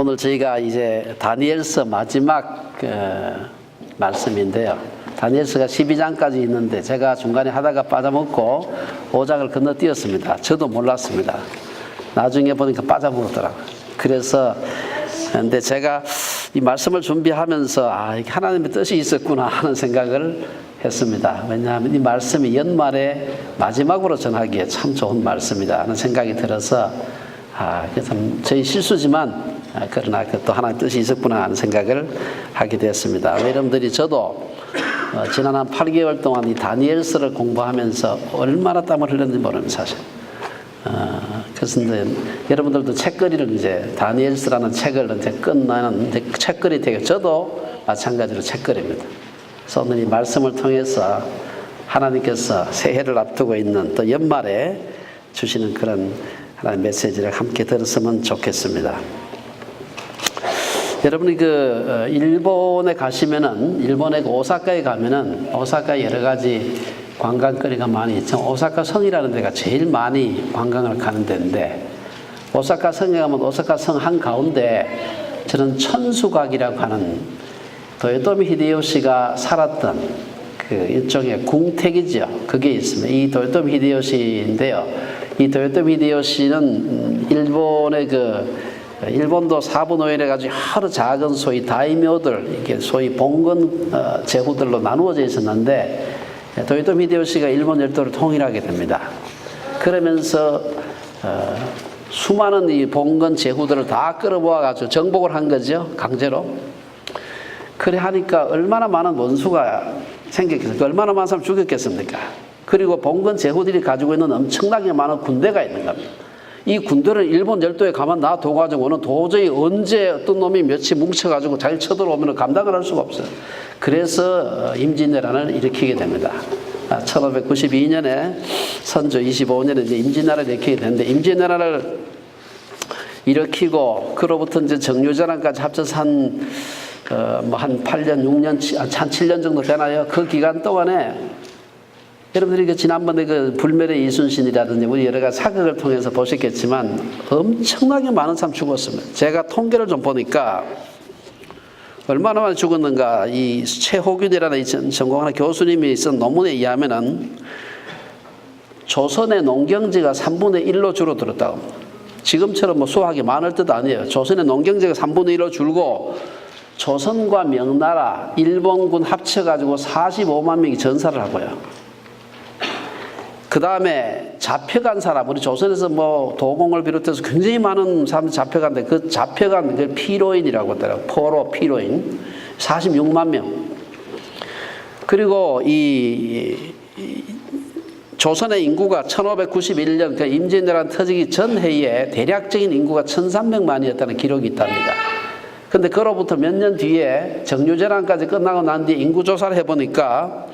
오늘 저희가 이제 다니엘서 마지막 말씀인데요. 다니엘서가 12장까지 있는데 제가 중간에 하다가 빠져먹고 5장을 건너뛰었습니다. 저도 몰랐습니다. 나중에 보니까 빠져먹었더라고요. 그래서 근데 제가 이 말씀을 준비하면서 이게 하나님의 뜻이 있었구나 하는 생각을 했습니다. 왜냐하면 이 말씀이 연말에 마지막으로 전하기에 참 좋은 말씀이다 하는 생각이 들어서 참 저희 실수지만 그러나 또 하나님의 뜻이 있었구나 하는 생각을 하게 됐습니다. 여러분들이 저도 지난 한 8개월 동안 이 다니엘서를 공부하면서 얼마나 땀을 흘렸는지 모릅니다, 사실. 그래서 이제 여러분들도 책거리를 이제 다니엘서라는 책을 이제 끝나는 책거리 되게 저도 마찬가지로 책거리입니다. 그래서 오늘 이 말씀을 통해서 하나님께서 새해를 앞두고 있는 또 연말에 주시는 그런 하나님의 메시지를 함께 들었으면 좋겠습니다. 여러분이 일본에 가시면은, 일본의 오사카에 가면은, 오사카에 여러 가지 관광거리가 많이 있죠. 오사카 성이라는 데가 제일 많이 관광을 가는 데인데, 오사카 성에 가면 오사카 성 한가운데 저는 천수각이라고 하는 도요토미 히데요시가 살았던 일종의 궁택이죠. 그게 있습니다. 이 도요토미 히데요시인데요. 이 도요토미 히데요시는 일본의 일본도 사부노예를 가지고 여러 작은 소위 다이묘들, 이게 소위 봉건 제후들로 나누어져 있었는데, 도요토미 히데요시가 일본 열도를 통일하게 됩니다. 그러면서 수많은 이 봉건 제후들을 다 끌어모아가지고 정복을 한 거죠, 강제로. 그래 하니까 얼마나 많은 원수가 생겼겠습니까? 얼마나 많은 사람 죽였겠습니까? 그리고 봉건 제후들이 가지고 있는 엄청나게 많은 군대가 있는 겁니다. 이 군대를 일본 열도에 가만 놔둬가지고는 도저히 언제 어떤 놈이 며칠 뭉쳐가지고 잘 쳐들어오면 감당을 할 수가 없어요. 그래서 임진왜란을 일으키게 됩니다. 1592년에 선조 25년에 이제 임진왜란을 일으키게 되는데, 임진왜란을 일으키고 그로부터 이제 정유재란까지 합쳐서 한 8년, 6년, 한 7년 정도 되나요? 그 기간 동안에 여러분들이 지난번에 불멸의 이순신이라든지 우리 여러 가지 사극을 통해서 보셨겠지만 엄청나게 많은 사람 죽었습니다. 제가 통계를 좀 보니까 얼마나 많이 죽었는가, 이 최호균이라는 전공하는 교수님이 쓴 논문에 의하면은 조선의 농경지가 3분의 1로 줄어들었다고 합니다. 지금처럼 수확이 많을 뜻 아니에요. 조선의 농경지가 3분의 1로 줄고 조선과 명나라, 일본군 합쳐가지고 45만 명이 전사를 하고요. 그 다음에 잡혀간 사람, 우리 조선에서 도공을 비롯해서 굉장히 많은 사람들이 잡혀간데, 그 잡혀간 그 피로인이라고 하더라고요. 포로 피로인 46만 명. 그리고 조선의 인구가 1591년 임진왜란 터지기 전 해에 대략적인 인구가 1300만이었다는 기록이 있답니다. 근데 그로부터 몇 년 뒤에 정유재란까지 끝나고 난 뒤에 인구조사를 해보니까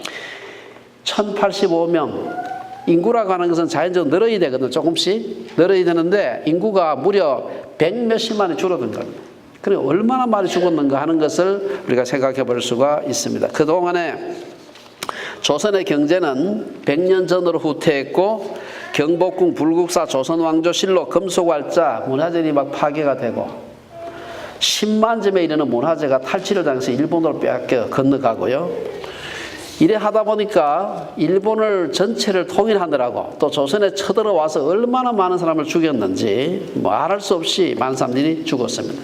1085명, 인구라고 하는 것은 자연적으로 늘어야 되거든요. 조금씩 늘어야 되는데 인구가 무려 100몇십만이 줄어든 겁니다. 그러니까 얼마나 많이 죽었는가 하는 것을 우리가 생각해 볼 수가 있습니다. 그동안에 조선의 경제는 100년 전으로 후퇴했고, 경복궁, 불국사, 조선왕조실록, 금속활자, 문화재들이 막 파괴가 되고 10만 점에 이르는 문화재가 탈취를 당해서 일본으로 빼앗겨 건너가고요. 이래 하다 보니까 일본을 전체를 통일하느라고 또 조선에 쳐들어와서 얼마나 많은 사람을 죽였는지 말할 수 없이 많은 사람들이 죽었습니다.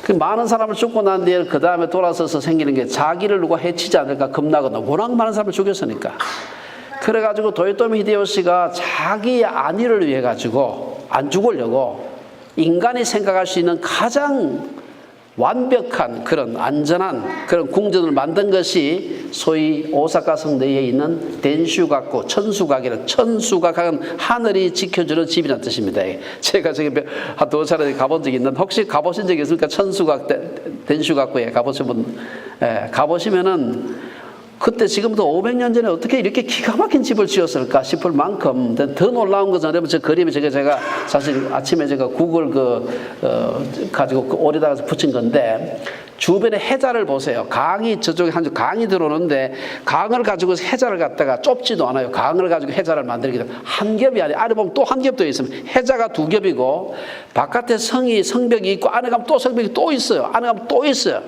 그 많은 사람을 죽고 난 뒤에 그 다음에 돌아서서 생기는 게 자기를 누가 해치지 않을까 겁나거든. 워낙 많은 사람을 죽였으니까. 그래가지고 도요토미 히데요시가 자기 안위를 위해 가지고 안 죽으려고 인간이 생각할 수 있는 가장 완벽한 그런 안전한 그런 궁전을 만든 것이 소위 오사카 성 내에 있는 덴슈각구, 천수각이라는, 천수각은 하늘이 지켜주는 집이라는 뜻입니다. 제가 저기 한 2차례 가본 적이 있는데, 혹시 가보신 적이 있습니까? 천수각, 덴슈각구에 가보신 분, 가보시면은 그때 지금부터 500년 전에 어떻게 이렇게 기가 막힌 집을 지었을까 싶을 만큼 더 놀라운 것은 여러분 저 그림이 제가 사실 아침에 제가 구글 가지고 올에다가 붙인 건데 주변에 해자를 보세요. 강이 저쪽에 한 강이 들어오는데 강을 가지고 해자를 갖다가 좁지도 않아요. 강을 가지고 해자를 만들기 때문에 한 겹이 아래 보면 또 한 겹 더 있으면 해자가 두 겹이고 바깥에 성벽이 있고 안에 가면 또 성벽이 또 있어요. 안에 가면 또 있어요.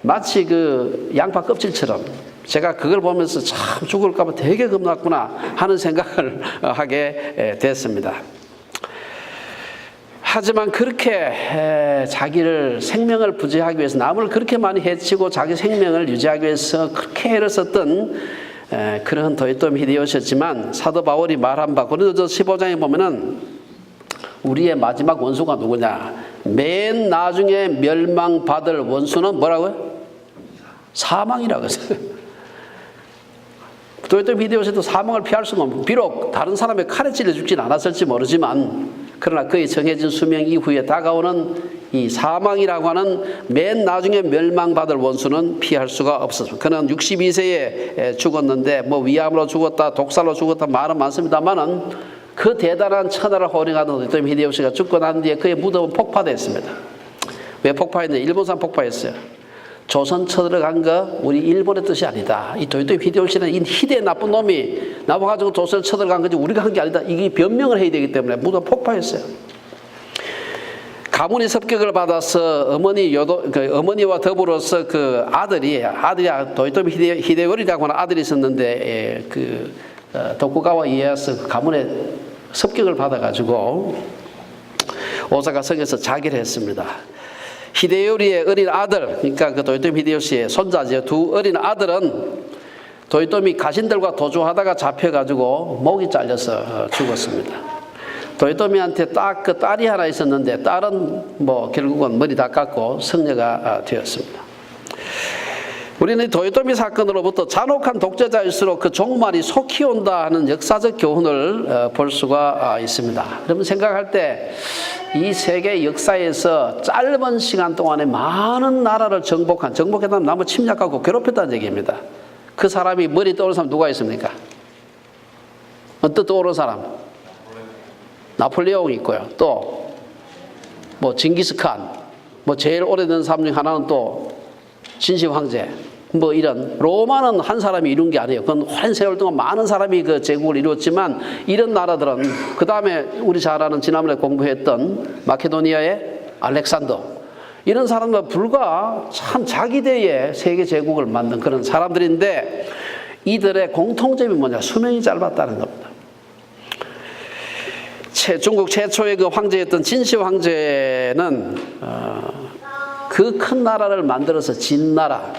마치 그 양파 껍질처럼 제가 그걸 보면서 참 죽을까 봐 되게 겁났구나 하는 생각을 하게 됐습니다. 하지만 그렇게 자기를 생명을 부지하기 위해서 남을 그렇게 많이 해치고 자기 생명을 유지하기 위해서 그렇게 애를 썼던 그런 도요토미 히데요시였지만 사도 바울이 말한 바 고린도서 15장에 보면은 우리의 마지막 원수가 누구냐? 맨 나중에 멸망받을 원수는 뭐라고요? 사망이라고 했어요. 도요토미 히데요시도 사망을 피할 수가 없고 비록 다른 사람의 칼에 찔려 죽진 않았을지 모르지만 그러나 그의 정해진 수명 이후에 다가오는 이 사망이라고 하는 맨 나중에 멸망받을 원수는 피할 수가 없었습니다. 그는 62세에 죽었는데 뭐 위암으로 죽었다 독살로 죽었다 말은 많습니다만은 그 대단한 천하를 호령하던 도요토미 히데요시가 죽고 난 뒤에 그의 무덤은 폭파됐습니다. 왜 폭파했냐? 일본산 폭파했어요. 조선 쳐들어간 거 우리 일본의 뜻이 아니다. 이 도요토미 히데요시는 이 희대의 나쁜 놈이 나와가지고 조선을 쳐들어간 거지 우리가 한 게 아니다. 이게 변명을 해야 되기 때문에 무덤 폭파했어요. 가문이 습격을 받아서 어머니와 더불어서 그 아들이 도요토미 히데요리라고 하는 아들이 있었는데 도쿠가와 이에야스 가문의 습격을 받아가지고 오사카 성에서 자결을 했습니다. 히데요리의 어린 아들, 그러니까 그 도요토미 히데요시의 손자죠. 두 어린 아들은 도요토미 가신들과 도주하다가 잡혀가지고 목이 잘려서 죽었습니다. 도요토미한테 딱 그 딸이 하나 있었는데 딸은 뭐 결국은 머리 다 깎고 성녀가 되었습니다. 우리는 도요토미 사건으로부터 잔혹한 독재자일수록 그 종말이 속히 온다 하는 역사적 교훈을 볼 수가 있습니다. 여러분 생각할 때 이 세계 역사에서 짧은 시간 동안에 많은 나라를 정복했다면 남을 침략하고 괴롭혔다는 얘기입니다. 그 사람이 머리 떠오르는 사람 누가 있습니까? 언뜻 떠오르는 사람? 나폴레옹이 있고요. 또 뭐 징기스칸, 뭐 제일 오래된 사람 중 하나는 또 진시 황제. 뭐 이런 로마는 한 사람이 이룬 게 아니에요. 그건 오랜 세월 동안 많은 사람이 그 제국을 이루었지만 이런 나라들은 그 다음에 우리 잘 아는 지난번에 공부했던 마케도니아의 알렉산더 이런 사람들은 불과 참 자기 대에 세계 제국을 만든 그런 사람들인데 이들의 공통점이 뭐냐? 수명이 짧았다는 겁니다. 중국 최초의 그 황제였던 진시 황제는 그 큰 나라를 만들어서 진나라가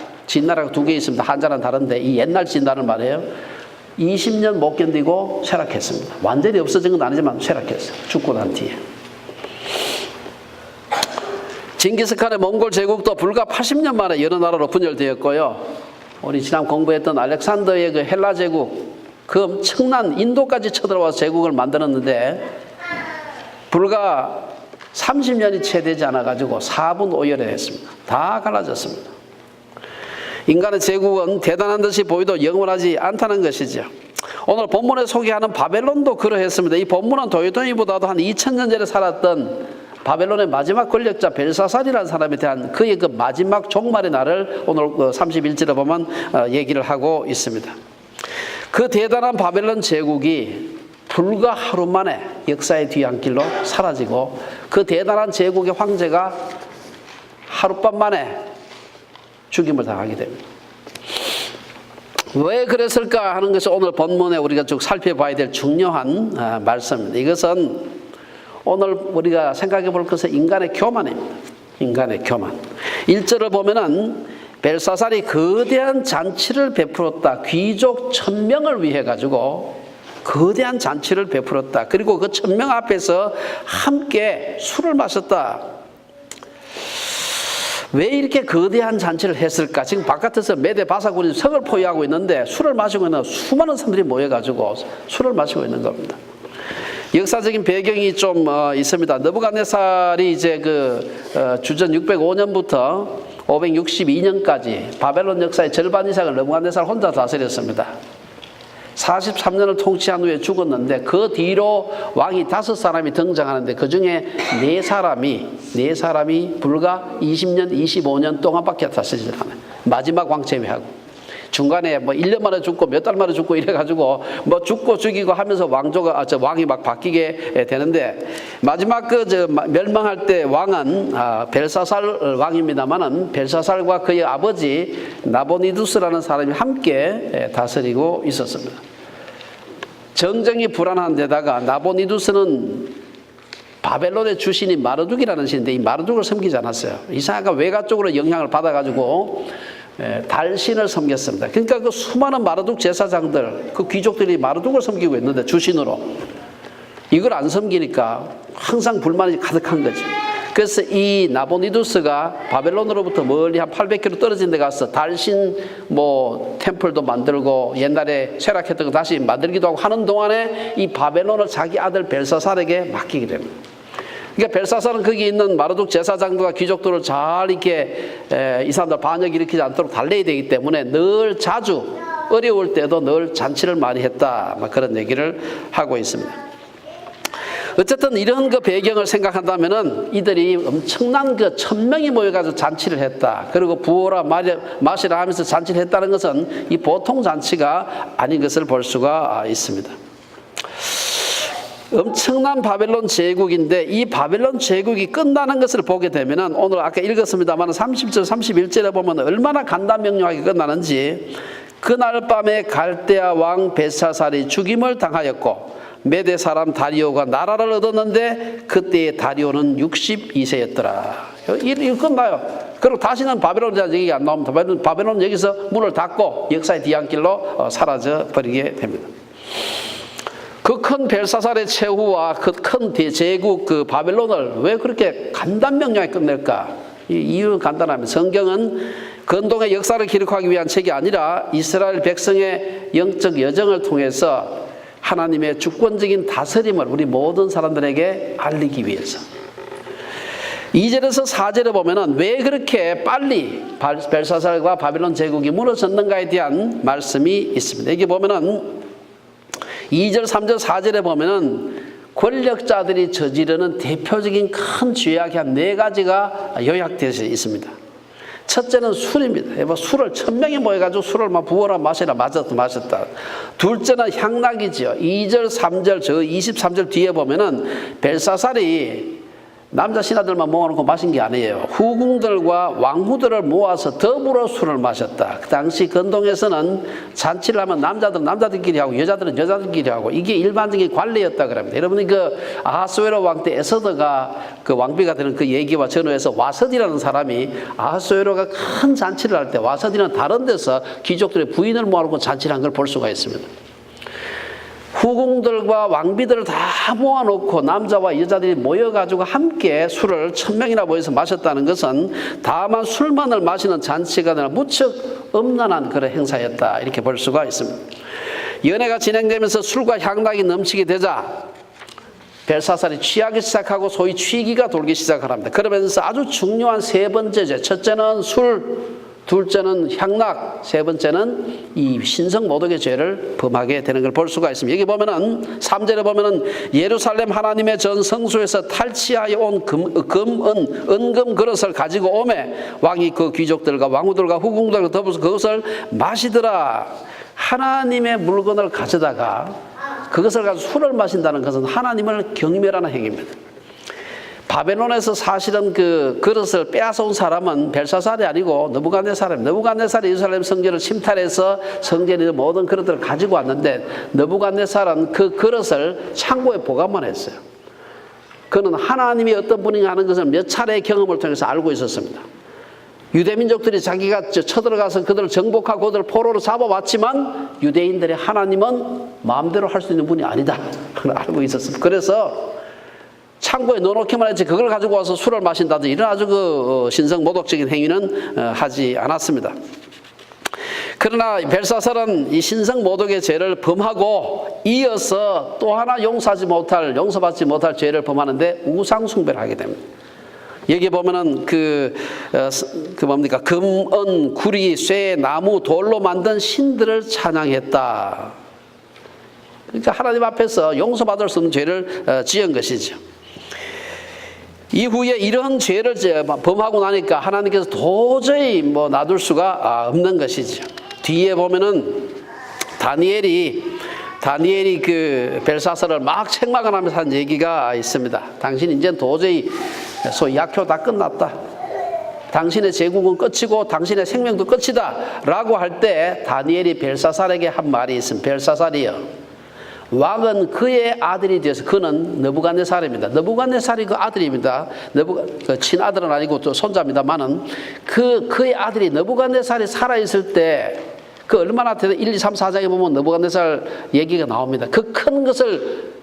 두 개 있습니다. 한자는 다른데 이 옛날 진나라를 말해요. 20년 못 견디고 쇠락했습니다. 완전히 없어진 건 아니지만 쇠락했어요. 죽고 난 뒤에. 징기스칸의 몽골 제국도 불과 80년 만에 여러 나라로 분열되었고요. 우리 지난 공부했던 알렉산더의 그 헬라 제국, 그 엄청난 인도까지 쳐들어와서 제국을 만들었는데 불과 30년이 채 되지 않아가지고 4분 5열에 했습니다. 다 갈라졌습니다. 인간의 제국은 대단한 듯이 보이도 영원하지 않다는 것이죠. 오늘 본문에 소개하는 바벨론도 그러했습니다. 이 본문은 도요토미보다도 한 2000년 전에 살았던 바벨론의 마지막 권력자 벨사살이라는 사람에 대한 그의 그 마지막 종말의 날을 오늘 31절에 보면 얘기를 하고 있습니다. 그 대단한 바벨론 제국이 불과 하루 만에 역사의 뒤안길로 사라지고 그 대단한 제국의 황제가 하룻밤 만에 죽임을 당하게 됩니다. 왜 그랬을까 하는 것이 오늘 본문에 우리가 쭉 살펴봐야 될 중요한 말씀입니다. 이것은 오늘 우리가 생각해 볼 것은 인간의 교만입니다. 인간의 교만. 1절을 보면은 벨사살이 거대한 잔치를 베풀었다. 귀족 1000명을 위해 가지고 거대한 잔치를 베풀었다. 그리고 그 1000명 앞에서 함께 술을 마셨다. 왜 이렇게 거대한 잔치를 했을까? 지금 바깥에서 메대 바사군이 성을 포위하고 있는데 술을 마시고 있는 수많은 사람들이 모여가지고 술을 마시고 있는 겁니다. 역사적인 배경이 좀 있습니다. 느부갓네살이 이제 주전 605년부터 562년까지 바벨론 역사의 절반 이상을 느부갓네살 혼자 다스렸습니다. 43년을 통치한 후에 죽었는데 그 뒤로 왕이 5사람이 등장하는데 그 중에 4사람이 불과 20년, 25년 동안밖에 다스리지 않아요. 마지막 왕 제외하고. 중간에 뭐 1년 만에 죽고 몇 달 만에 죽고 이래가지고 뭐 죽고 죽이고 하면서 왕이 막 바뀌게 되는데 마지막 멸망할 때 왕은 벨사살 왕입니다만은 벨사살과 그의 아버지 나보니두스라는 사람이 함께 다스리고 있었습니다. 정정이 불안한 데다가 나보니두스는 바벨론의 주신인 마르둑이라는 신인데 이 마르둑을 섬기지 않았어요. 이상하게 외가 쪽으로 영향을 받아가지고 달신을 섬겼습니다. 그러니까 그 수많은 마르둑 제사장들, 그 귀족들이 마르둑을 섬기고 있는데 주신으로 이걸 안 섬기니까 항상 불만이 가득한 거죠. 그래서 이 나보니두스가 바벨론으로부터 멀리 한 800km 떨어진 데 가서 달신 템플도 만들고 옛날에 쇠락했던 거 다시 만들기도 하고 하는 동안에 이 바벨론을 자기 아들 벨사살에게 맡기게 됩니다. 그러니까 벨사살은 거기 있는 마르둑 제사장들과 귀족들을 잘 이렇게 이 사람들 반역 일으키지 않도록 달래야 되기 때문에 늘 자주 어려울 때도 늘 잔치를 많이 했다. 그런 얘기를 하고 있습니다. 어쨌든 이런 그 배경을 생각한다면은 이들이 엄청난 1000명이 모여가지고 잔치를 했다. 그리고 부어라 마시라 하면서 잔치를 했다는 것은 이 보통 잔치가 아닌 것을 볼 수가 있습니다. 엄청난 바벨론 제국인데 이 바벨론 제국이 끝나는 것을 보게 되면은 오늘 아까 읽었습니다만 30절 31절에 보면 얼마나 간단명료하게 끝나는지 그날 밤에 갈대아 왕 벨사살이 죽임을 당하였고 메대 사람 다리오가 나라를 얻었는데 그때의 다리오는 62세였더라. 이렇게 끝나요. 그리고 다시는 바벨론에 대한 얘기가 안 나옵니다. 바벨론 여기서 문을 닫고 역사의 뒤안길로 사라져 버리게 됩니다. 그 큰 벨사살의 최후와 그 큰 제국 그 바벨론을 왜 그렇게 간단명료하게 끝낼까? 이 이유는 간단합니다. 성경은 근동의 역사를 기록하기 위한 책이 아니라 이스라엘 백성의 영적 여정을 통해서 하나님의 주권적인 다스림을 우리 모든 사람들에게 알리기 위해서 2절에서 4절에 보면은 왜 그렇게 빨리 벨사살과 바벨론 제국이 무너졌는가에 대한 말씀이 있습니다. 여기 보면은 2절, 3절, 4절에 보면은 권력자들이 저지르는 대표적인 큰 죄악이 한 4가지가 요약되어 있습니다. 첫째는 술입니다. 술을 1000명이 모여가지고 술을 막 부어라 마시라 마셨다. 둘째는 향락이죠. 2절, 3절, 저 23절 뒤에 보면은 벨사살이 남자 신하들만 모아놓고 마신 게 아니에요. 후궁들과 왕후들을 모아서 더불어 술을 마셨다. 그 당시 근동에서는 잔치를 하면 남자들은 남자들끼리 하고 여자들은 여자들끼리 하고 이게 일반적인 관례였다 그럽니다. 여러분이 그 아하스웨로 왕 때 에서드가 그 왕비가 되는 그 얘기와 전후에서 와서디라는 사람이 아하스웨로가 큰 잔치를 할 때 와서디는 다른 데서 귀족들의 부인을 모아놓고 잔치를 한 걸 볼 수가 있습니다. 후궁들과 왕비들을 다 모아놓고 남자와 여자들이 모여가지고 함께 술을 1000명이나 모여서 마셨다는 것은 다만 술만을 마시는 잔치가 아니라 무척 엄난한 그런 행사였다. 이렇게 볼 수가 있습니다. 연회가 진행되면서 술과 향락이 넘치게 되자 벨사살이 취하기 시작하고 소위 취기가 돌기 시작합니다. 그러면서 아주 중요한 3번째 죄, 첫째는 술, 둘째는 향락, 세 번째는 이 신성 모독의 죄를 범하게 되는 걸 볼 수가 있습니다. 여기 보면은 3절에 보면은 예루살렘 하나님의 전 성소에서 탈취하여 온 은금 그릇을 가지고 오매 왕이 그 귀족들과 왕후들과 후궁들과 더불어서 그것을 마시더라. 하나님의 물건을 가져다가 그것을 가지고 술을 마신다는 것은 하나님을 경멸하는 행위입니다. 바벨론에서 사실은 그 그릇을 빼앗아온 사람은 벨사살이 아니고 느부갓네살입니다. 느부갓네살이 예루살렘 성전을 침탈해서 성전의 모든 그릇들을 가지고 왔는데 느부갓네살은 그 그릇을 창고에 보관만 했어요. 그는 하나님이 어떤 분인가 하는 것을 몇 차례의 경험을 통해서 알고 있었습니다. 유대민족들이 자기가 쳐들어가서 그들을 정복하고 그들을 포로로 잡아왔지만 유대인들의 하나님은 마음대로 할 수 있는 분이 아니다. 그걸 알고 있었습니다. 그래서 창고에 넣어놓기만 했지 그걸 가지고 와서 술을 마신다든지 이런 아주 그 신성 모독적인 행위는 하지 않았습니다. 그러나 벨사살은 이 신성 모독의 죄를 범하고 이어서 또 하나 용서받지 못할 죄를 범하는데 우상 숭배를 하게 됩니다. 여기 보면은 뭡니까? 금, 은, 구리, 쇠, 나무, 돌로 만든 신들을 찬양했다. 그러니까 하나님 앞에서 용서받을 수 없는 죄를 지은 것이죠. 이후에 이런 죄를 범하고 나니까 하나님께서 도저히 놔둘 수가 없는 것이죠. 뒤에 보면은 다니엘이 그 벨사살을 막 책망을 하면서 한 얘기가 있습니다. 당신 이제 도저히 소위 약효 다 끝났다. 당신의 제국은 끝이고 당신의 생명도 끝이다. 라고 할 때 다니엘이 벨사살에게 한 말이 있습니다. 벨사살이여, 왕은 그의 아들이 되어서, 그는 느부갓네살입니다. 느부갓네살이 그 아들입니다. 그 친아들은 아니고 또 손자입니다만은 그의 아들이 느부갓네살이 살아있을 때 그 얼마나 1, 2, 3, 4장에 보면 느부갓네살 얘기가 나옵니다. 그 큰 것을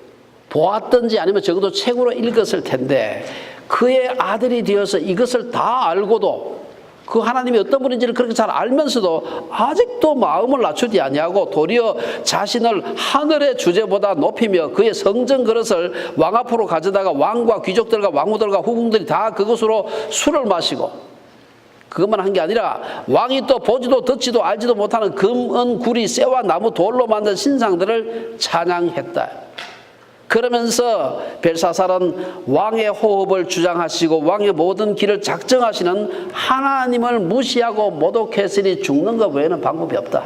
보았든지 아니면 적어도 책으로 읽었을 텐데 그의 아들이 되어서 이것을 다 알고도 그 하나님이 어떤 분인지를 그렇게 잘 알면서도 아직도 마음을 낮추지 아니하고 도리어 자신을 하늘의 주제보다 높이며 그의 성전 그릇을 왕 앞으로 가져다가 왕과 귀족들과 왕후들과 후궁들이 다 그것으로 술을 마시고, 그것만 한 게 아니라 왕이 또 보지도 듣지도 알지도 못하는 금, 은, 구리, 쇠와 나무, 돌로 만든 신상들을 찬양했다. 그러면서 벨사살은 왕의 호흡을 주장하시고 왕의 모든 길을 작정하시는 하나님을 무시하고 모독했으니 죽는 것 외에는 방법이 없다.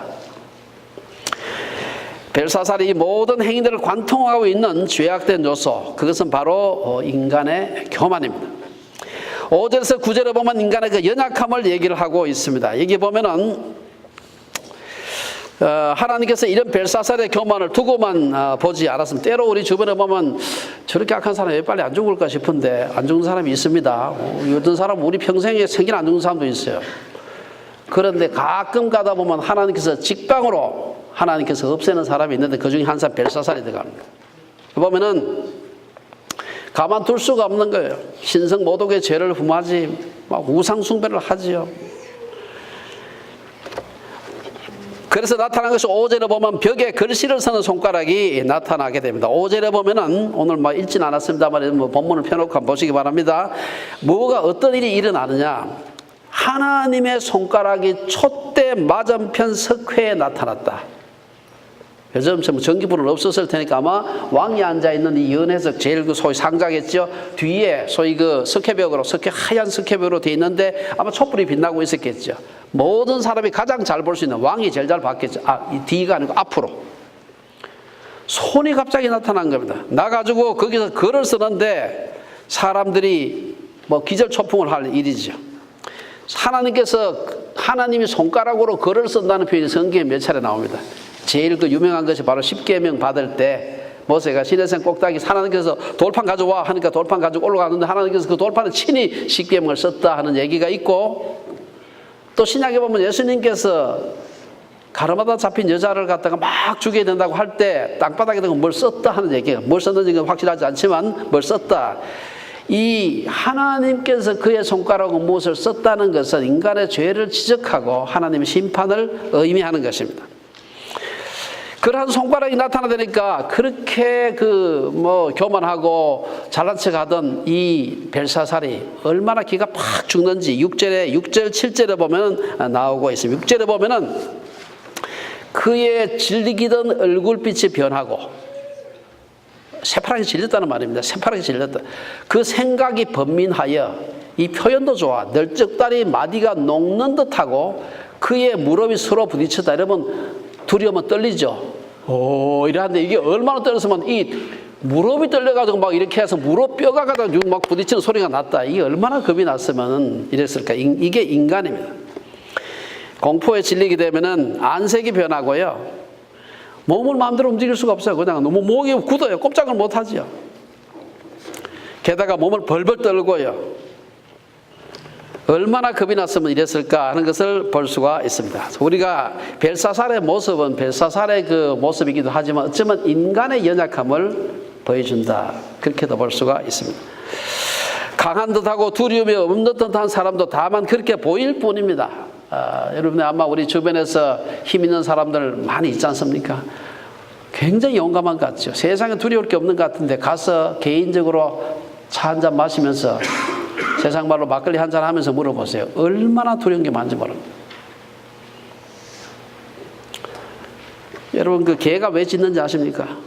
벨사살이 모든 행위들을 관통하고 있는 죄악된 요소, 그것은 바로 인간의 교만입니다. 5절에서 9절에 보면 인간의 그 연약함을 얘기를 하고 있습니다. 여기 보면은 하나님께서 이런 벨사살의 교만을 두고만 보지 않았으면, 때로 우리 주변에 보면 저렇게 악한 사람이 왜 빨리 안 죽을까 싶은데 안 죽는 사람이 있습니다. 어떤 사람은 우리 평생에 생긴 안 죽는 사람도 있어요. 그런데 가끔 가다 보면 하나님께서 직방으로 하나님께서 없애는 사람이 있는데 그 중에 한 사람 벨사살이 들어갑니다. 보면은 가만둘 수가 없는 거예요. 신성 모독의 죄를 흠하지, 막 우상 숭배를 하지요. 그래서 나타난 것이 5절에 보면 벽에 글씨를 쓰는 손가락이 나타나게 됩니다. 5절에 보면은 오늘 읽진 않았습니다만 본문을 펴놓고 한번 보시기 바랍니다. 뭐가 어떤 일이 일어나느냐? 하나님의 손가락이 촛대 맞은편 석회에 나타났다. 요즘 전기불은 없었을 테니까 아마 왕이 앉아있는 이 연회석 제일 소위 상자겠죠. 뒤에 소위 석회벽으로, 하얀 석회벽으로 되어 있는데 아마 촛불이 빛나고 있었겠죠. 모든 사람이 가장 잘 볼 수 있는, 왕이 제일 잘 봤겠죠. 이 뒤가 아니고 앞으로. 손이 갑자기 나타난 겁니다. 나가지고 거기서 글을 쓰는데 사람들이 기절초풍을 할 일이죠. 하나님이 손가락으로 글을 쓴다는 표현이 성경에 몇 차례 나옵니다. 제일 유명한 것이 바로 십계명 받을 때 모세가 시내산 꼭대기 하나님께서 돌판 가져와 하니까 돌판 가지고 올라가는데 하나님께서 그 돌판에 친히 십계명을 썼다 하는 얘기가 있고, 또 신약에 보면 예수님께서 가르마다 잡힌 여자를 갖다가 막 죽여야 된다고 할 때 땅바닥에다가 뭘 썼다 하는 얘기가, 뭘 썼는지는 확실하지 않지만 뭘 썼다. 이 하나님께서 그의 손가락으로 무엇을 썼다는 것은 인간의 죄를 지적하고 하나님의 심판을 의미하는 것입니다. 그러한 손가락이 나타나니까 그렇게 교만하고 잘난 척 하던 이 벨사살이 얼마나 기가 팍 죽는지 6절, 7절에 보면 나오고 있습니다. 6절에 보면은 그의 질리기던 얼굴빛이 변하고, 새파랗게 질렸다는 말입니다. 새파랗게 질렸다. 그 생각이 번민하여, 이 표현도 좋아. 널쩍다리 마디가 녹는 듯하고 그의 무릎이 서로 부딪혔다. 여러분 두려우면 떨리죠. 이러는데 이게 얼마나 떨렸으면 이 무릎이 떨려가지고 막 이렇게 해서 무릎 뼈가 가지고 막 부딪히는 소리가 났다. 이게 얼마나 겁이 났으면 이랬을까. 이게 인간입니다. 공포에 질리게 되면은 안색이 변하고요. 몸을 마음대로 움직일 수가 없어요. 그냥 너무 목이 굳어요. 꼼짝을 못 하죠. 게다가 몸을 벌벌 떨고요. 얼마나 겁이 났으면 이랬을까 하는 것을 볼 수가 있습니다. 우리가 벨사살의 모습은 벨사살의 그 모습이기도 하지만 어쩌면 인간의 연약함을 보여준다. 그렇게도 볼 수가 있습니다. 강한 듯하고 두려움이 없는 듯한 사람도 다만 그렇게 보일 뿐입니다. 여러분 아마 우리 주변에서 힘 있는 사람들 많이 있지 않습니까? 굉장히 용감한 것 같죠. 세상에 두려울 게 없는 것 같은데 가서 개인적으로 차 한잔 마시면서 세상 말로 막걸리 한잔 하면서 물어보세요. 얼마나 두려운 게 많은지 모릅니다. 여러분, 그 개가 왜 짖는지 아십니까?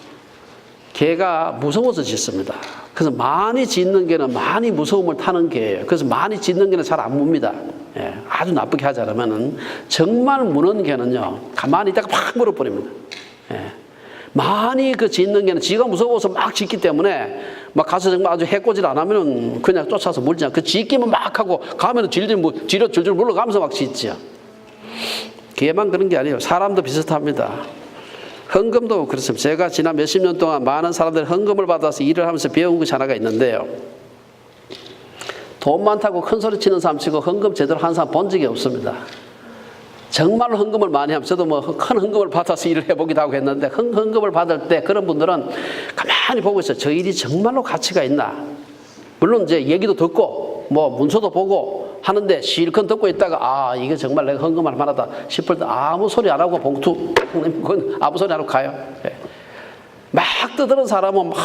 개가 무서워서 짖습니다. 그래서 많이 짖는 개는 많이 무서움을 타는 개예요. 그래서 많이 짖는 개는 잘 안 뭅니다. 예, 아주 나쁘게 하지 않으면은 정말 무는 개는요, 가만히 있다가 팍 물어버립니다. 예, 많이 그 짖는 개는 지가 무서워서 막 짖기 때문에 막 가서 정말 아주 해코지를 안 하면은 그냥 쫓아서 물잖아. 그 짖기만 막 하고 가면은 줄줄 물러가면서 막 짖죠. 개만 그런 게 아니에요. 사람도 비슷합니다. 헌금도 그렇습니다. 제가 지난 몇십 년 동안 많은 사람들이 헌금을 받아서 일을 하면서 배운 것이 하나가 있는데요. 돈 많다고 큰 소리 치는 사람 치고 헌금 제대로 하는 사람 본 적이 없습니다. 정말로 헌금을 많이 하면 저도 뭐 큰 헌금을 받아서 일을 해보기도 하고 했는데 헌금을 받을 때 그런 분들은 가만히 보고 있어요. 저 일이 정말로 가치가 있나. 물론 이제 얘기도 듣고 뭐 문서도 보고 하는데 실컷 듣고 있다가 아 이게 정말 내가 헌금할 만하다 싶을 때 아무 소리 안 하고 봉투 아무 소리 안 하고 가요. 예. 막 떠드는 사람은 막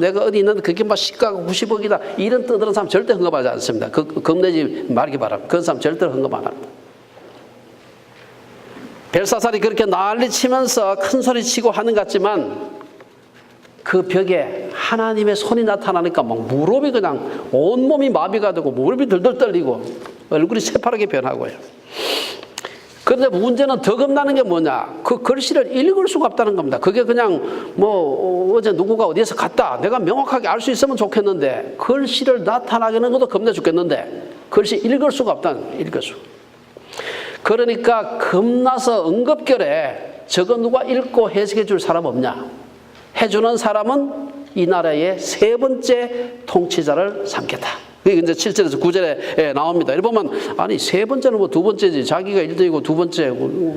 내가 어디 있는데 그게 막 시가가 90억이다 이런 떠드는 사람 절대 헌금하지 않습니다. 겁내지 말기 바랍니다. 그런 사람 절대로 헌금 안 합니다. 벨사살이 그렇게 난리 치면서 큰 소리 치고 하는 것 같지만 그 벽에 하나님의 손이 나타나니까 막 무릎이 그냥 온몸이 마비가 되고 무릎이 들들 떨리고 얼굴이 새파랗게 변하고요. 그런데 문제는 더 겁나는 게 뭐냐? 그 글씨를 읽을 수가 없다는 겁니다. 그게 그냥 뭐 어제 누구가 어디에서 갔다 내가 명확하게 알 수 있으면 좋겠는데 글씨를 나타나게 하는 것도 겁내 죽겠는데 글씨 읽을 수가 없다는 읽을 수. 그러니까 겁나서 응급결에 저거 누가 읽고 해석해 줄 사람 없냐? 해주는 사람은 이 나라의 세 번째 통치자를 삼겠다. 그게 이제 7절에서 9절에 나옵니다. 이렇게 보면 아니 세 번째는 뭐 두 번째지 자기가 1등이고 두 번째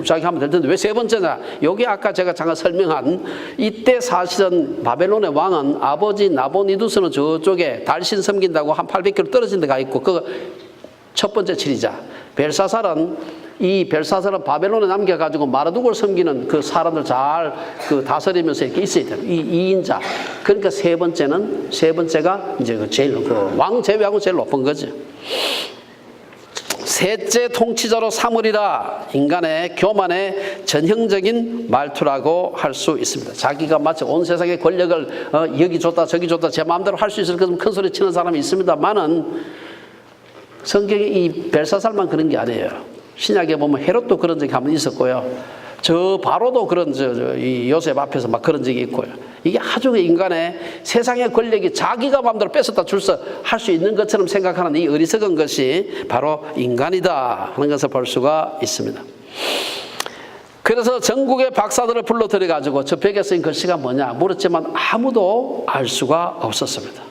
자기 하면 될 텐데 왜 세 번째냐? 여기 아까 제가 잠깐 설명한 이때 사실은 바벨론의 왕은 아버지 나보니두스는 저쪽에 달신 섬긴다고 한 800km 떨어진 데가 있고 그 첫 번째 지리자 벨사살은 바벨론에 남겨가지고 마르둑을 섬기는 그 사람들 잘 그 다스리면서 이렇게 있어야 돼요. 이 2인자. 그러니까 세 번째가 이제 그 제일, 그 왕 제외하고 제일 높은 거죠. 셋째 통치자로 삼으리라 인간의 교만의 전형적인 말투라고 할 수 있습니다. 자기가 마치 온 세상의 권력을 여기 줬다 저기 줬다 제 마음대로 할 수 있을 것처럼 큰 소리 치는 사람이 있습니다만은 성경에 이 벨사살만 그런 게 아니에요. 신약에 보면 헤롯도 그런 적이 한 번 있었고요. 저 바로도 그런 이 요셉 앞에서 막 그런 적이 있고요. 이게 아주 인간의 세상의 권력이 자기가 마음대로 뺏었다 줄서 할 수 있는 것처럼 생각하는 이 어리석은 것이 바로 인간이다 하는 것을 볼 수가 있습니다. 그래서 전국의 박사들을 불러들여 가지고 저 벽에 쓰인 글씨가 뭐냐 물었지만 아무도 알 수가 없었습니다.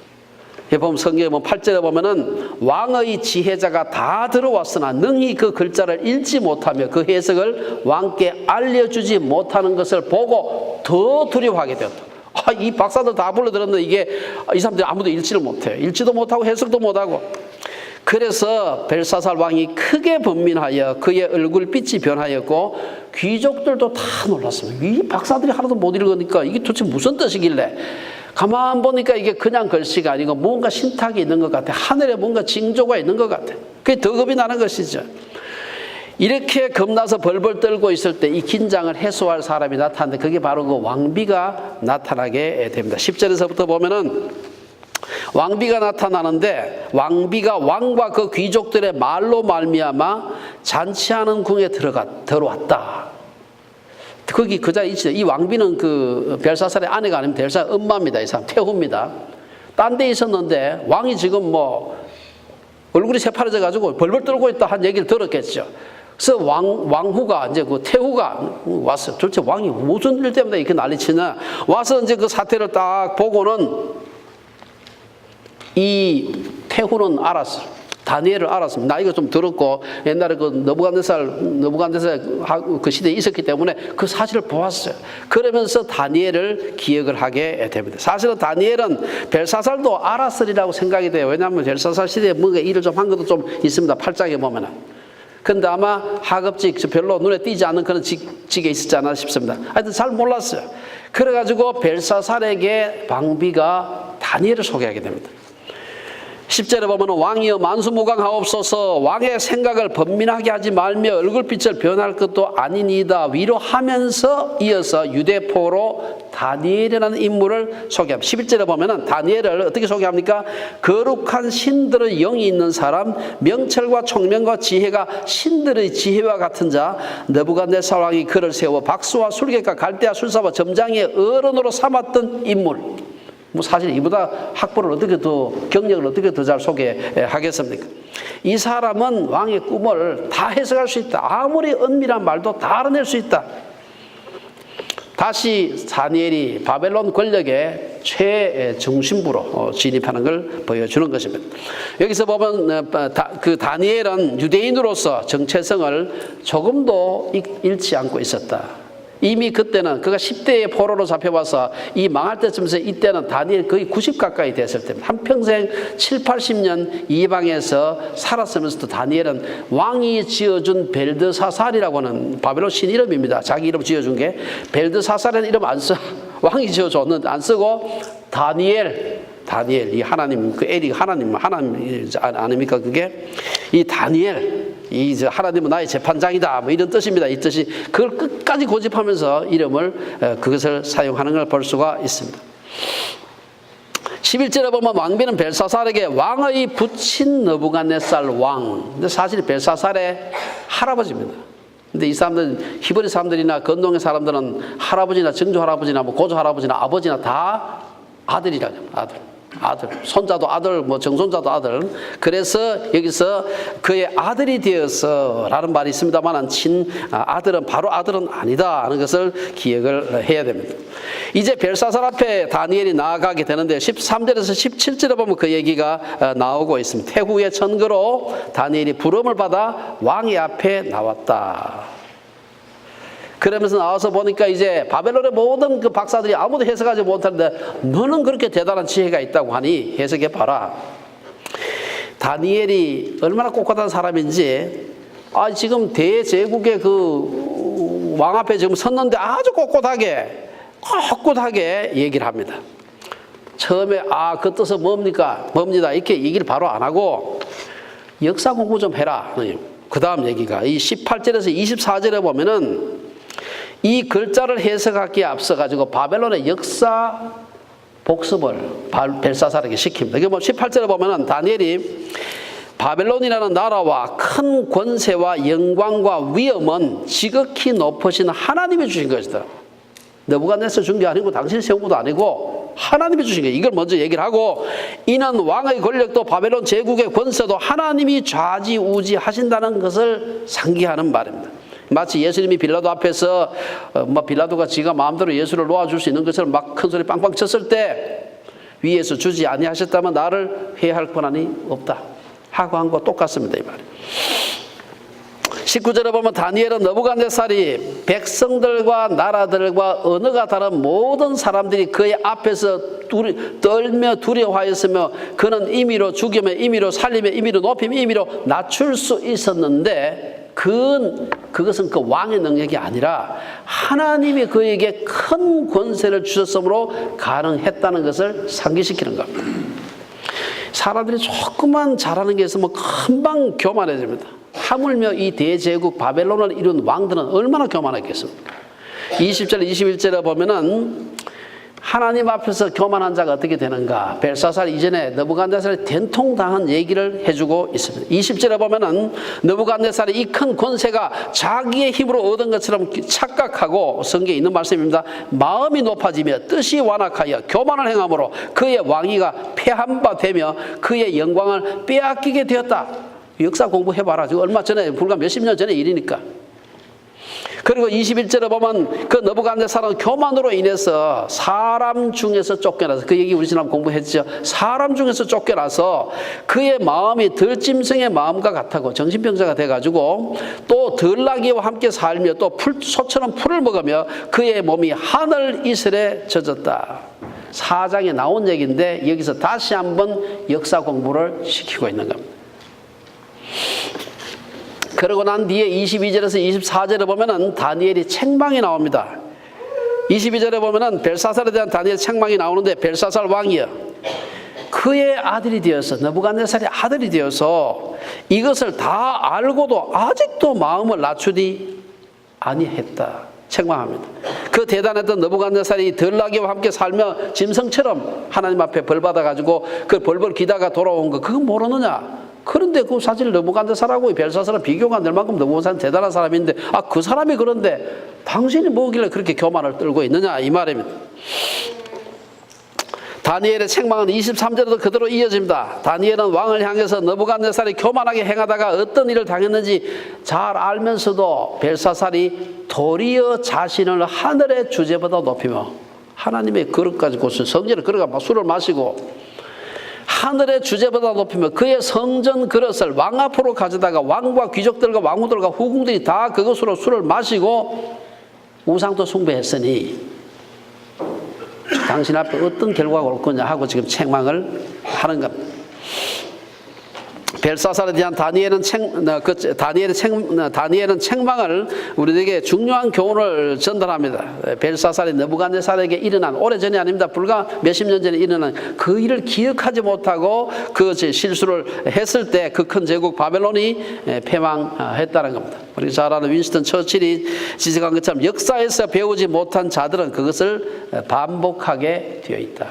보면 성경에 보면 8절에 보면은 왕의 지혜자가 다 들어왔으나 능히 그 글자를 읽지 못하며 그 해석을 왕께 알려주지 못하는 것을 보고 더 두려워하게 되었다. 이 박사들 다 불러들었는데 이게 이 사람들이 아무도 읽지를 못해요. 읽지도 못하고 해석도 못하고. 그래서 벨사살 왕이 크게 번민하여 그의 얼굴빛이 변하였고 귀족들도 다 놀랐습니다. 이 박사들이 하나도 못 읽으니까 이게 도대체 무슨 뜻이길래 가만 보니까 이게 그냥 글씨가 아니고 뭔가 신탁이 있는 것 같아. 하늘에 뭔가 징조가 있는 것 같아. 그게 더 겁이 나는 것이죠. 이렇게 겁나서 벌벌 떨고 있을 때 이 긴장을 해소할 사람이 나타났는데 그게 바로 그 왕비가 나타나게 됩니다. 10절에서부터 보면은 왕비가 나타나는데 왕비가 왕과 그 귀족들의 말로 말미암아 잔치하는 궁에 들어왔다. 거기 그 자리에 있죠. 이 왕비는 그 벨사살의 아내가 아니면 벨사살 엄마입니다. 이 사람 태후입니다. 딴 데 있었는데 왕이 지금 뭐 얼굴이 새파래져 가지고 벌벌 떨고 있다 한 얘기를 들었겠죠. 그래서 왕후가 이제 그 태후가 왔어요. 도대체 왕이 무슨 일 때문에 이렇게 난리치냐. 와서 이제 그 사태를 딱 보고는 이 태후는 알았어요. 다니엘을 알았습니다. 나이가 좀 들었고 옛날에 그 느부갓네살 그 시대에 있었기 때문에 그 사실을 보았어요. 그러면서 다니엘을 기억을 하게 됩니다. 사실은 다니엘은 벨사살도 알았으리라고 생각이 돼요. 왜냐하면 벨사살 시대에 뭔가 일을 좀 한 것도 좀 있습니다. 8장에 보면은. 근데 아마 하급직 별로 눈에 띄지 않는 그런 직에 있었지 않나 싶습니다. 하여튼 잘 몰랐어요. 그래가지고 벨사살에게 왕비가 다니엘을 소개하게 됩니다. 10절에 보면 왕이여 만수무강하옵소서 왕의 생각을 번민하게 하지 말며 얼굴빛을 변할 것도 아니니이다 위로하면서 이어서 유대포로 다니엘이라는 인물을 소개합니다. 11절에 보면 다니엘을 어떻게 소개합니까? 거룩한 신들의 영이 있는 사람, 명철과 총명과 지혜가 신들의 지혜와 같은 자, 느부갓네살 왕이 그를 세워 박수와 술객과 갈대아 술사와 점장의 어른으로 삼았던 인물. 뭐 사실 이보다 학벌을 어떻게 더 경력을 어떻게 더 잘 소개하겠습니까? 이 사람은 왕의 꿈을 다 해석할 수 있다. 아무리 은밀한 말도 다 알아낼 수 있다. 다시 다니엘이 바벨론 권력의 최중심부로 진입하는 걸 보여주는 것입니다. 여기서 보면 그 다니엘은 유대인으로서 정체성을 조금도 잃지 않고 있었다. 이미 그때는 그가 10대의 포로로 잡혀와서 이 망할 때쯤에서 이때는 다니엘 거의 90 가까이 됐을 때입니다. 한평생 7, 80년 이방에서 살았으면서도 다니엘은 왕이 지어준 벨드사살이라고 하는 바벨론 신 이름입니다. 자기 이름 지어준 게 벨드사살이라는 이름 안 써. 왕이 지어줬는데 안 쓰고 다니엘 이 하나님 그 엘이 하나님 아닙니까 그게 이 다니엘 이 하나님은 나의 재판장이다 뭐 이런 뜻입니다. 이 뜻이 그걸 끝까지 고집하면서 이름을 그것을 사용하는 걸 볼 수가 있습니다. 11절에 보면 왕비는 벨사살에게 왕의 부친 느부갓네살 왕. 근데 사실 벨사살의 할아버지입니다. 근데 이 사람들은 히브리 사람들이나 건동의 사람들은 할아버지나 증조 할아버지나 뭐 고조 할아버지나 아버지나 다 아들이라고 합니다. 아들, 손자도 아들, 뭐 정손자도 아들. 그래서 여기서 그의 아들이 되어서라는 말이 있습니다만 아들은 바로 아들은 아니다 하는 것을 기억을 해야 됩니다. 이제 벨사살 앞에 다니엘이 나아가게 되는데 13절에서 17절에 보면 그 얘기가 나오고 있습니다. 태후의 천거로 다니엘이 부름을 받아 왕의 앞에 나왔다. 그러면서 나와서 보니까 이제 바벨론의 모든 그 박사들이 아무도 해석하지 못하는데 너는 그렇게 대단한 지혜가 있다고 하니 해석해 봐라. 다니엘이 얼마나 꼿꼿한 사람인지 지금 대제국의 그 왕 앞에 지금 섰는데 아주 꼿꼿하게 얘기를 합니다. 처음에 그 뜻은 뭡니다 이렇게 얘기를 바로 안 하고 역사 공부 좀 해라. 그 다음 얘기가 이 18절에서 24절에 보면은 이 글자를 해석하기에 앞서 가지고 바벨론의 역사 복습을 벨사살에게 시킵니다. 이게 뭐 18절에 보면은 다니엘이 바벨론이라는 나라와 큰 권세와 영광과 위엄은 지극히 높으신 하나님이 주신 것이다. 느부갓네살 준 게 아니고 당신이 세운 것도 아니고 하나님이 주신 거예요. 이걸 먼저 얘기를 하고 이는 왕의 권력도 바벨론 제국의 권세도 하나님이 좌지우지하신다는 것을 상기하는 말입니다. 마치 예수님이 빌라도 앞에서 빌라도가 지가 마음대로 예수를 놓아줄 수 있는 것처럼 막 큰 소리 빵빵 쳤을 때 위에서 주지 아니하셨다면 나를 회할 권한이 없다 하고 한 거 똑같습니다. 이 말이. 19절에 보면 다니엘은 느부갓네살이 백성들과 나라들과 언어가 다른 모든 사람들이 그의 앞에서 떨며 두려워하였으며 그는 임의로 죽이며 임의로 살리며 임의로 높이며 임의로 낮출 수 있었는데 그것은 그 왕의 능력이 아니라 하나님이 그에게 큰 권세를 주셨으므로 가능했다는 것을 상기시키는 겁니다. 사람들이 조금만 잘하는 게 있으면 금방 교만해집니다. 하물며 이 대제국 바벨론을 이룬 왕들은 얼마나 교만했겠습니까? 20절 21절에 보면은 하나님 앞에서 교만한 자가 어떻게 되는가? 벨사살 이전에 느부갓네살이 된통당한 얘기를 해주고 있습니다. 20절에 보면은 느부갓네살이 이 큰 권세가 자기의 힘으로 얻은 것처럼 착각하고 성경에 있는 말씀입니다. 마음이 높아지며 뜻이 완악하여 교만을 행함으로 그의 왕위가 패한 바 되며 그의 영광을 빼앗기게 되었다. 역사 공부해봐라. 지금 얼마 전에 불과 몇십 년 전의 일이니까. 그리고 21절에 보면 그 느부갓네살은 교만으로 인해서 사람 중에서 쫓겨나서 그 얘기 우리 지난 공부했죠. 사람 중에서 쫓겨나서 그의 마음이 들짐승의 마음과 같고 정신병자가 돼가지고 또 들나귀와 함께 살며 또 소처럼 풀을 먹으며 그의 몸이 하늘 이슬에 젖었다. 4장에 나온 얘기인데 여기서 다시 한번 역사 공부를 시키고 있는 겁니다. 그러고 난 뒤에 22절에서 24절에 보면은 다니엘이 책망이 나옵니다. 22절에 보면은 벨사살에 대한 다니엘 책망이 나오는데 벨사살 왕이여 그의 아들이 되어서 느부갓네살의 아들이 되어서 이것을 다 알고도 아직도 마음을 낮추지 아니했다. 책망합니다. 그 대단했던 느부갓네살이 들나귀와 함께 살며 짐승처럼 하나님 앞에 벌 받아가지고 그 벌벌 기다가 돌아온 거 그거 모르느냐? 그런데 그 사실 느부갓네살하고 벨사살은 비교가 안 될 만큼 느부갓네살은 대단한 사람인데 그 사람이 그런데 당신이 뭐길래 그렇게 교만을 떨고 있느냐 이 말입니다. 다니엘의 책망은 23절에도 그대로 이어집니다. 다니엘은 왕을 향해서 느부갓네살이 교만하게 행하다가 어떤 일을 당했는지 잘 알면서도 벨사살이 도리어 자신을 하늘의 주제보다 높이며 하나님의 그릇까지 고수 성전에 그릇가 막 술을 마시고 하늘의 주제보다 높이며 그의 성전 그릇을 왕 앞으로 가져다가 왕과 귀족들과 왕후들과 후궁들이 다 그것으로 술을 마시고 우상도 숭배했으니 당신 앞에 어떤 결과가 올 거냐 하고 지금 책망을 하는 겁니다. 벨사살에 대한 다니엘은 책망을 우리에게 중요한 교훈을 전달합니다. 벨사살이 느부갓네살에게 일어난 오래전이 아닙니다. 불과 몇십 년 전에 일어난 그 일을 기억하지 못하고 그 실수를 했을 때 그 큰 제국 바벨론이 패망했다는 겁니다. 우리 잘 아는 윈스턴 처칠이 지적한 것처럼 역사에서 배우지 못한 자들은 그것을 반복하게 되어 있다.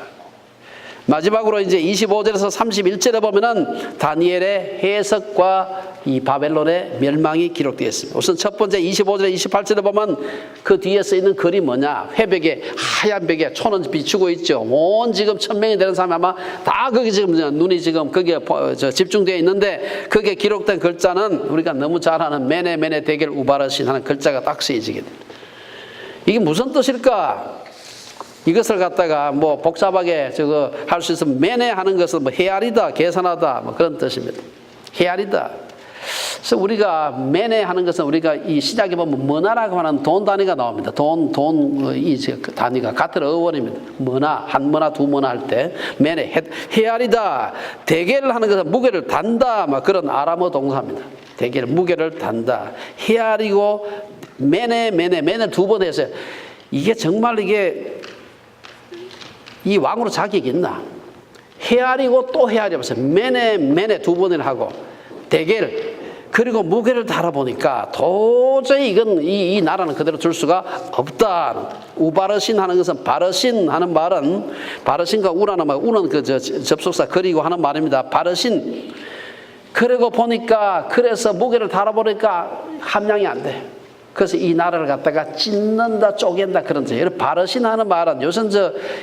마지막으로 이제 25절에서 31절에 보면은 다니엘의 해석과 이 바벨론의 멸망이 기록되어 있습니다. 우선 첫 번째 25절에 28절에 보면 그 뒤에 써 있는 글이 뭐냐? 회벽에 하얀 벽에 초는 비추고 있죠. 온 지금 1000명이 되는 사람이 아마 다 거기 지금 눈이 지금 거기에 집중되어 있는데 거기에 기록된 글자는 우리가 너무 잘 아는 메네 대겔 우바르신 하는 글자가 딱 쓰여지게 됩니다. 이게 무슨 뜻일까? 이것을 갖다가 뭐 복잡하게 저거 할 수 있으면 매네하는 것은 뭐 헤아리다, 계산하다 뭐 그런 뜻입니다. 헤아리다. 그래서 우리가 매네하는 것은 우리가 이 시작에 보면 머나라고 하는 돈 단위가 나옵니다. 이 단위가 같은 어원입니다. 머나, 한 머나, 두 머나 할 때 매네 헤아리다. 대개를 하는 것은 무게를 단다, 막 그런 아람어 동사입니다. 대개를 무게를 단다. 헤아리고 매네 두 번 해서 이게 정말 이게 이 왕으로 자격이 있나? 헤아리고 또 헤아려보세요. 매네 두 번을 하고 대개를 그리고 무게를 달아보니까 도저히 이건 이 나라는 그대로 둘 수가 없다. 우바르신 하는 것은 바르신 하는 말은 바르신과 우라는 말 우는 그 접속사 그리고 하는 말입니다. 바르신 그리고 보니까 그래서 무게를 달아보니까 함량이 안 돼. 그래서 이 나라를 갖다가 찢는다, 쪼갠다 그런 뜻이에요. 바르신 하는 말은 요즘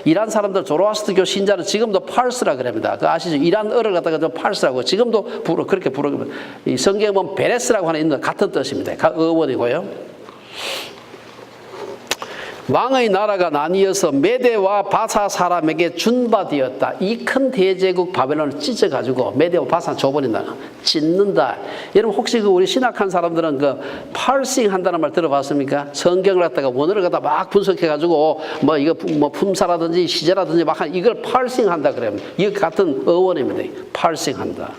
이란 사람들 조로아스트교 신자는 지금도 파르스라 그럽니다. 그 아시죠? 이란어를 갖다가 좀 파르스라고 지금도 그렇게 부르고 이 성경에 보면 베레스라고 하는 있는 같은 뜻입니다. 어원이고요. 왕의 나라가 나뉘어서 메대와 바사 사람에게 준바되었다. 이 큰 대제국 바벨론을 찢어가지고 메대와 바사 줘버린다. 찢는다. 여러분 혹시 우리 신학한 사람들은 파르싱 한다는 말 들어봤습니까? 성경을 갖다가 원어를 갖다 막 분석해가지고 이거 품사라든지 시제라든지 막 이걸 파르싱 한다 그래요. 이 같은 어원입니다. 파르싱 한다.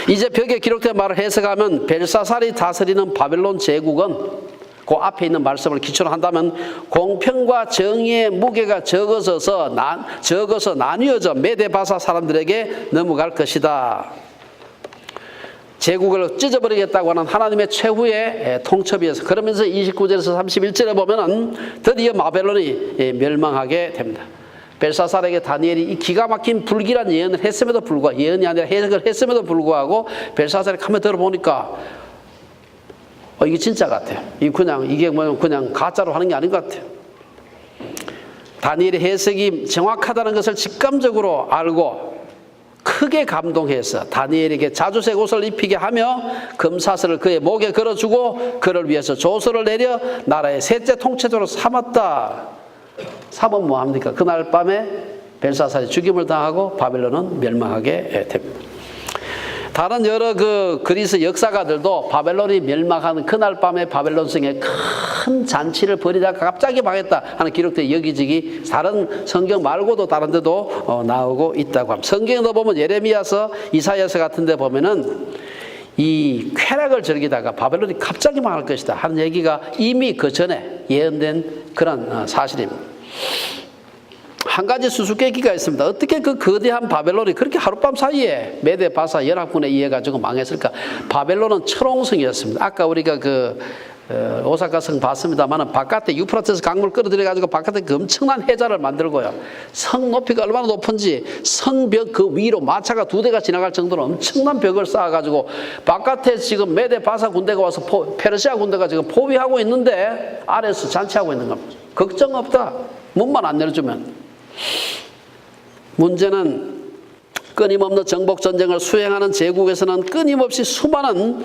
이제 벽에 기록된 말을 해석하면 벨사살이 다스리는 바벨론 제국은 그 앞에 있는 말씀을 기초로 한다면 공평과 정의의 무게가 적어서 나뉘어져 메데바사 사람들에게 넘어갈 것이다. 제국을 찢어버리겠다고 하는 하나님의 최후의 통첩이어서 그러면서 29절에서 31절에 보면은 드디어 바벨론이 멸망하게 됩니다. 벨사살에게 다니엘이 이 기가 막힌 불길한 예언을 했음에도 불구하고 예언이 아니라 해석을 했음에도 불구하고 벨사살이 가만 들어보니까 이게 진짜 같아요. 이게 그냥 가짜로 하는 게 아닌 것 같아요. 다니엘의 해석이 정확하다는 것을 직감적으로 알고 크게 감동해서 다니엘에게 자주색 옷을 입히게 하며 금사슬을 그의 목에 걸어주고 그를 위해서 조서를 내려 나라의 셋째 통치자로 삼았다. 삼은 뭐합니까? 그날 밤에 벨사살이 죽임을 당하고 바벨론은 멸망하게 됩니다. 다른 여러 그리스 역사가들도 바벨론이 멸망하는 그날 밤에 바벨론 성에 큰 잔치를 벌이다가 갑자기 망했다 하는 기록들이 여기저기 다른 성경 말고도 다른 데도 나오고 있다고 합니다. 성경에도 보면 예레미야서, 이사야서 같은 데 보면은 이 쾌락을 즐기다가 바벨론이 갑자기 망할 것이다 하는 얘기가 이미 그 전에 예언된 그런 사실입니다. 한 가지 수수께끼가 있습니다. 어떻게 그 거대한 바벨론이 그렇게 하룻밤 사이에 메대 바사 열학군에 의해 가지고 망했을까? 바벨론은 철옹성이었습니다. 아까 우리가 오사카 성 봤습니다만 바깥에 유프라테스 강물 끌어들여 가지고 바깥에 그 엄청난 해자를 만들고요. 성 높이가 얼마나 높은지 성벽 그 위로 마차가 2대가 지나갈 정도로 엄청난 벽을 쌓아 가지고 바깥에 지금 메데 바사 군대가 와서 페르시아 군대가 지금 포위하고 있는데 아래에서 잔치하고 있는 겁니다. 걱정 없다. 문만 안 열어주면. 문제는 끊임없는 정복 전쟁을 수행하는 제국에서는 끊임없이 수많은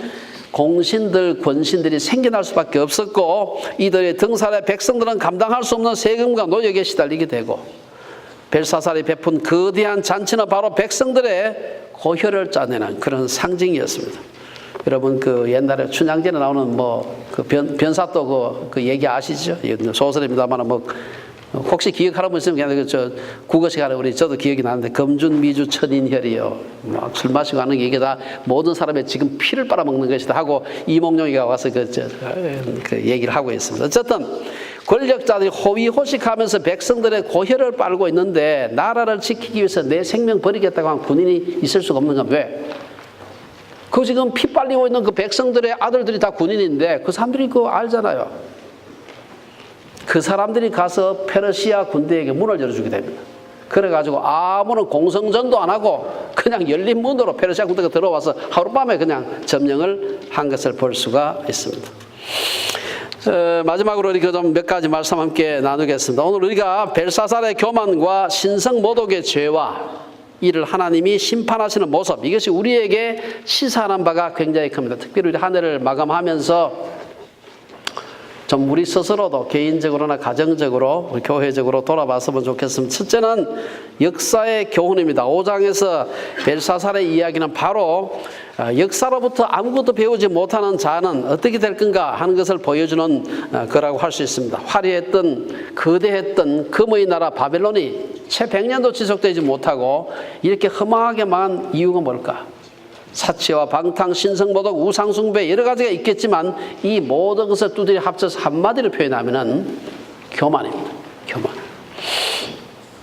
공신들, 권신들이 생겨날 수밖에 없었고 이들의 등살에 백성들은 감당할 수 없는 세금과 노역에 시달리게 되고 벨사살이 베푼 거대한 잔치는 바로 백성들의 고혈을 짜내는 그런 상징이었습니다. 여러분 그 옛날에 춘향전에 나오는 그 변사또 그 얘기 아시죠? 소설입니다만 혹시 기억하는 분 있으면 그냥 저 국어 시간에 저도 기억이 나는데 검준 미주 천인혈이요 막 술 마시고 하는 얘기 다 모든 사람의 지금 피를 빨아먹는 것이다 하고 이몽룡이가 와서 그 얘기를 하고 있습니다. 어쨌든 권력자들이 호위호식하면서 백성들의 고혈을 빨고 있는데 나라를 지키기 위해서 내 생명 버리겠다고 한 군인이 있을 수가 없는 건 왜? 그 지금 피 빨리고 있는 그 백성들의 아들들이 다 군인인데 그 사람들이 그거 알잖아요. 그 사람들이 가서 페르시아 군대에게 문을 열어주게 됩니다. 그래가지고 아무런 공성전도 안 하고 그냥 열린 문으로 페르시아 군대가 들어와서 하룻밤에 그냥 점령을 한 것을 볼 수가 있습니다. 마지막으로 우리 좀 몇 가지 말씀 함께 나누겠습니다. 오늘 우리가 벨사살의 교만과 신성 모독의 죄와 이를 하나님이 심판하시는 모습, 이것이 우리에게 시사하는 바가 굉장히 큽니다. 특별히 우리 한 해를 마감하면서 좀 우리 스스로도 개인적으로나 가정적으로 우리 교회적으로 돌아봤으면 좋겠습니다. 첫째는 역사의 교훈입니다. 5장에서 벨사살의 이야기는 바로 역사로부터 아무것도 배우지 못하는 자는 어떻게 될 건가 하는 것을 보여주는 거라고 할 수 있습니다. 화려했던 거대했던 금의 나라 바벨론이 채 100년도 지속되지 못하고 이렇게 허망하게 망한 이유가 뭘까? 사치와 방탕, 신성모독, 우상숭배 여러 가지가 있겠지만 이 모든 것을 두드려 합쳐서 한마디로 표현하면은 교만입니다. 교만.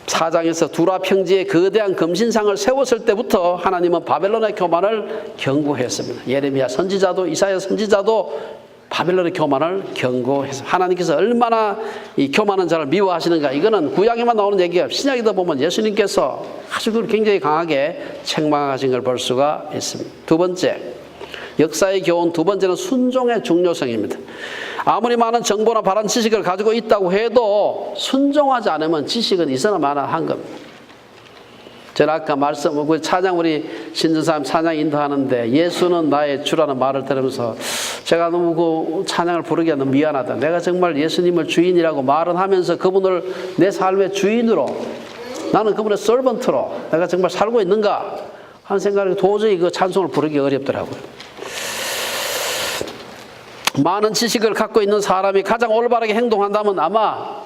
4장에서 두라 평지에 거대한 금신상을 세웠을 때부터 하나님은 바벨론의 교만을 경고했습니다. 예레미야 선지자도 이사야 선지자도 바벨론의 교만을 경고해서 하나님께서 얼마나 이 교만한 자를 미워하시는가, 이거는 구약에만 나오는 얘기가 신약에도 보면 예수님께서 아주 굉장히 강하게 책망하신 걸 볼 수가 있습니다. 두 번째, 역사의 교훈 두 번째는 순종의 중요성입니다. 아무리 많은 정보나 바른 지식을 가지고 있다고 해도 순종하지 않으면 지식은 있으나 마나 한 겁니다. 제가 아까 찬양 우리 신전사님 찬양 인도하는데 예수는 나의 주라는 말을 들으면서 제가 너무 그 찬양을 부르기가 너무 미안하다. 내가 정말 예수님을 주인이라고 말은 하면서 그분을 내 삶의 주인으로, 나는 그분의 서번트로 내가 정말 살고 있는가 하는 생각이 도저히 그 찬송을 부르기 어렵더라고요. 많은 지식을 갖고 있는 사람이 가장 올바르게 행동한다면 아마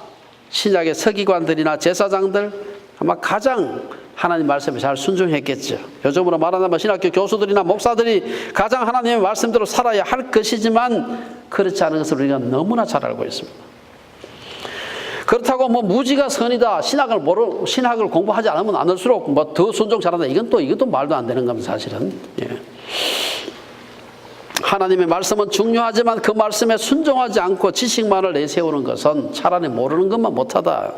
신약의 서기관들이나 제사장들 아마 가장 하나님 말씀에 잘 순종했겠죠. 요즘으로 말하자면 신학교 교수들이나 목사들이 가장 하나님의 말씀대로 살아야 할 것이지만 그렇지 않은 것을 우리가 너무나 잘 알고 있습니다. 그렇다고 무지가 선이다, 신학을 공부하지 않으면 안 할수록 더 순종 잘한다, 이것도 말도 안 되는 겁니다, 사실은. 예. 하나님의 말씀은 중요하지만 그 말씀에 순종하지 않고 지식만을 내세우는 것은 차라리 모르는 것만 못하다.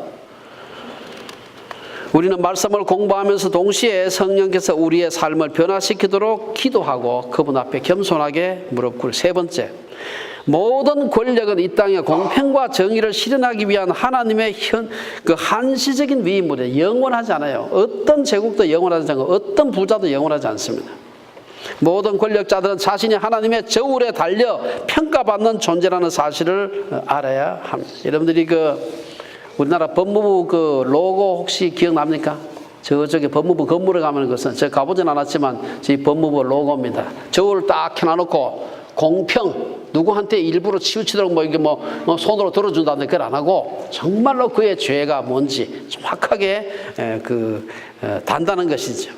우리는 말씀을 공부하면서 동시에 성령께서 우리의 삶을 변화시키도록 기도하고 그분 앞에 겸손하게 무릎 꿇을. 세 번째, 모든 권력은 이 땅에 공평과 정의를 실현하기 위한 하나님의 한시적인 위임물이에요. 영원하지 않아요. 어떤 제국도 영원하지 않고 어떤 부자도 영원하지 않습니다. 모든 권력자들은 자신이 하나님의 저울에 달려 평가받는 존재라는 사실을 알아야 합니다. 여러분들이 우리나라 법무부 로고 혹시 기억납니까? 저쪽에 법무부 건물에 가면 것은 제가 가보진 않았지만 저희 법무부 로고입니다. 저울을 딱 켜놔놓고 공평, 누구한테 일부러 치우치도록 손으로 들어준다는데 그걸 안 하고 정말로 그의 죄가 뭔지 정확하게 단단한 것이죠.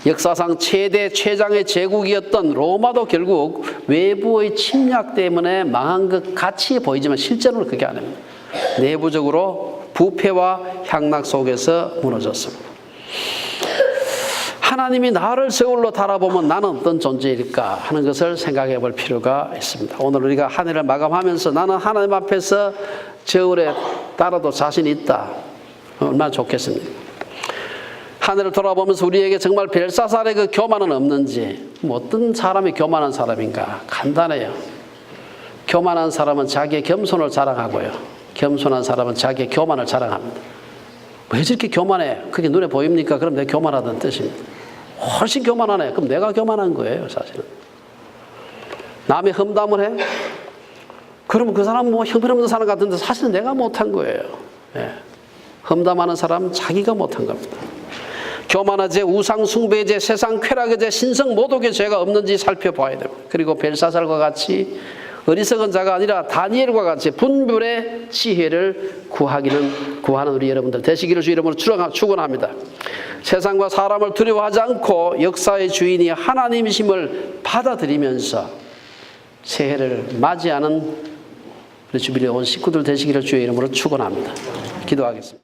역사상 최장의 제국이었던 로마도 결국 외부의 침략 때문에 망한 것 같이 보이지만 실제로는 그게 아닙니다. 내부적으로 부패와 향락 속에서 무너졌습니다. 하나님이 나를 저울로 달아보면 나는 어떤 존재일까 하는 것을 생각해 볼 필요가 있습니다. 오늘 우리가 한 해를 마감하면서 나는 하나님 앞에서 저울에 따라도 자신이 있다. 얼마나 좋겠습니까? 한 해를 돌아보면서 우리에게 정말 벨사살의 그 교만은 없는지, 어떤 사람이 교만한 사람인가? 간단해요. 교만한 사람은 자기의 겸손을 자랑하고요. 겸손한 사람은 자기의 교만을 자랑합니다. 왜 저렇게 교만해? 그게 눈에 보입니까? 그럼 내가 교만하다는 뜻입니다. 훨씬 교만하네. 그럼 내가 교만한 거예요, 사실은. 남의 험담을 해? 그러면 그 사람은 뭐 형편없는 사람 같은데 사실은 내가 못한 거예요. 예. 험담하는 사람은 자기가 못한 겁니다. 교만의 죄, 우상 숭배의 죄, 세상 쾌락의 죄, 신성 모독의 죄가 없는지 살펴봐야 됩니다. 그리고 벨사살과 같이 어리석은 자가 아니라 다니엘과 같이 분별의 지혜를 구하는 우리 여러분들 되시기를 주 이름으로 축원합니다. 세상과 사람을 두려워하지 않고 역사의 주인이 하나님이심을 받아들이면서 새해를 맞이하는 우리 주변에 온 식구들 되시기를 주의 이름으로 축원합니다. 기도하겠습니다.